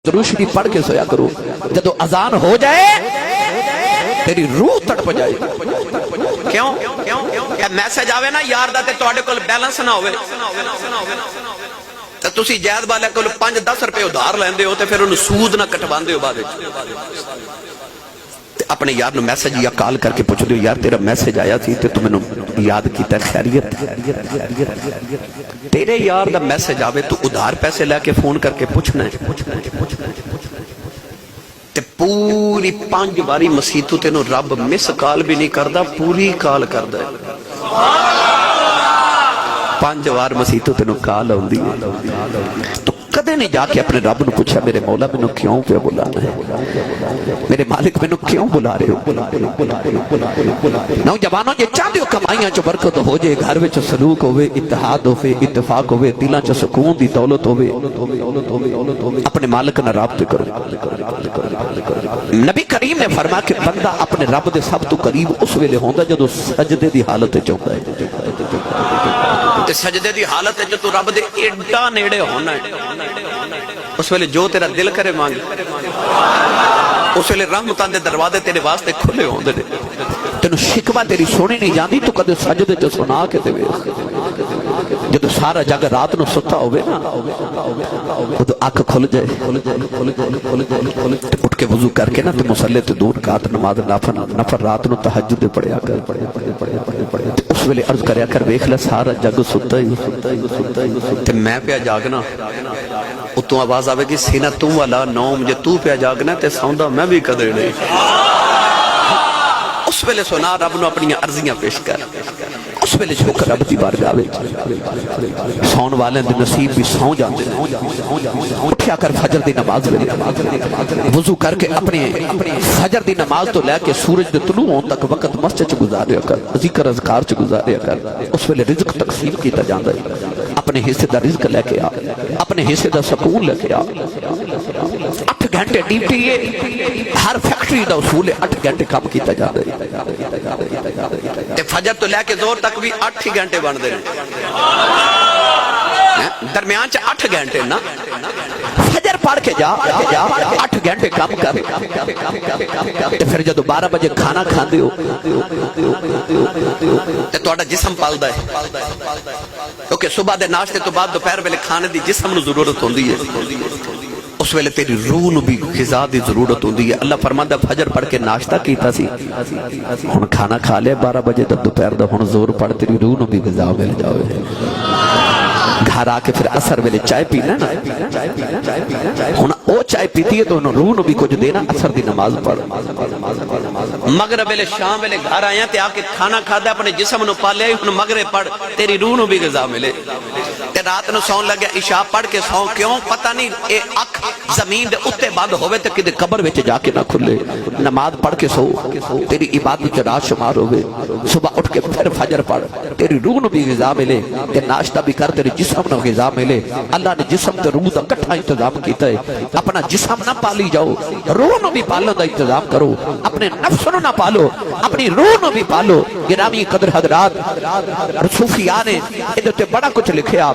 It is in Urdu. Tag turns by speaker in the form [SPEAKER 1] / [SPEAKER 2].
[SPEAKER 1] درود شریف پڑھ کے سویا کرو، جدو اذان ہو جائے تیری روح تڑپ جائے.
[SPEAKER 2] کیوں کہ میسج آوے نا یار دا تے تواڈے کول بیلنس نہ ہوئے تے تسی جائز والے کول 5-10 روپے ادھار لیندے ہو تے پھر انہوں سود نہ کٹواندے ہو بعد وچ. اپنے یار نو میسج یا کال کر کے پوچھ دیو یار تیرا میسج آیا تھی تے تمہیں یاد کیتا ہے خیریت. تیرے یار دا میسج آوے تو ادھار پیسے لے کے فون کر کے پوچھنا ہے تے پوری 5 باری مسیح تو تینوں رب مس کال بھی نہیں کردا، پوری کال کردا ہے. 5 بار مسیح تو تینوں کال ہوندی ہے تو کدے نہیں جا کے اپنے رب نو پوچھا میرے مولا میں نو کیوں پہ بلانا ہے، میرے مالک میں نو کیوں بلا رہے ہو. نوجوانوں یہ چاہتے ہو کمائیاں چو برکت ہو جائے، گھر وچ سلوک ہوئے، اتحاد ہوئے، اتفاق ہوئے، دلاں چو سکون دی دولت ہوئے، اپنے مالک نہ رابطے کرو. نبی کریم نے فرمایا کہ بندہ اپنے رب دے سب تو قریب اس ویلے ہوندا جدو سجدے دی حالت چاہتا ہے. تے سجدے دی حالت جو تو رب دے ایڈا نیڑے ہونا ہے، اس ویلے جو تیرا دل کرے مانگ، اس ویلے رحمتاں دے دروازے تیرے واسطے کھلے ہوندے نے. تینو شکوہ تیری سونی نہیں جاندی تو کدے سجدے چ سنا کے تے ویکھ. جدو سارا جگ رات نو ستا ہوئے نا تو آنکھ کھل جائے اٹھ کے وضو کر کے نا تو مسلح تے دور کات نماز نفر رات نو تہجد پڑھیا کر. اس ویلے عرض کریا کر ویکھ لے سارا جگ ستا ہی تے میں پیا جاگنا. اتوں آواز آوے گی سینہ توں والا نوم جے تو پیا جاگنا تے سوندا میں بھی قدر نہیں. اس ویلے سنا رب نو اپنی عرضیاں پیش کر. اس ویلے شکر رب دی بارگاہ وچ سون والے دے نصیب بھی سو جاندے. اٹھیا کر فجر دی نماز ویلے وضو کر کے اپنے فجر دی نماز تو لے کے سورج دے طلوع ہون تک وقت مسجد چ گزاریا کر، ذکر اذکار چ گزاریا کر. اس ویلے رزق تقسیم کیتا جاندا ہے. اپنے حصے دا رزق لے کے آ، اپنے حصے دا سکون لے کے آ. 8 گھنٹے ڈیوٹی ہے، ہر فیکٹری دا اصول ہے 8 گھنٹے کام کیتا جاندا ہے. تے فجر تو لے کے زور تک بھی 8 ہی گھنٹے بن دے درمیان چ 8 گھنٹے نا. فجر پڑھ کے جا 8 گھنٹے کام کر تے پھر جدو 12 بجے کھانا کھاندے ہو تے تہاڈا جسم پالدا ہے، کیونکہ صبح دے ناشتے تو بعد دوپہر ویلے کھانے دی جسم نو ضرورت ہوندی ہے. اس ویلے تیری روح نو بھی غذا دی ضرورت ہوندی ہے. اللہ فرماندا فجر پڑھ کے ناشتہ کیتا سی، ہن کھانا کھا لیا 12 بجے تک دوپہر دا، ہن زور پڑھ تیری روح نو بھی غذا مل جاوے. گھر آ کے پھر عصر ویلے چائے پینا نا، ہن او چائے پیتی ہے تو انہوں روح نو بھی کچھ دینا. عصر دی نماز پڑھ، مغرب ویلے شام ویلے گھر آیا تے آ کے کھانا کھادا اپنے جسم نو پالیا، ہن مغرب پڑھ تیری روح نو بھی غذا ملے. تے رات نو سون لگیا عشاء پڑھ کے سو، کیوں پتہ نہیں اے اکھ زمین دے اتے بند ہوئے تے کدے قبر وچ جا کے نہ کھلے. نماز پڑھ کے سو تیری عبادت چ رات شمار ہوئے. صبح اٹھ کے پھر فجر پڑھ تیری روح نو بھی غذا ملے تے ناشتہ بھی کر تیری جسم نو غذا ملے. اللہ نے جسم تے روح دا کٹھا انتظام کیتا ہے. اپنا جسم نہ پالی جاؤ، روح نو بھی پالن دا انتظام کرو. اپنے نفس نو نہ پالو، اپنی روح نو بھی پالو. گرامی قدر حضرات صوفیاء نے ادھر تے بڑا کچھ لکھیا.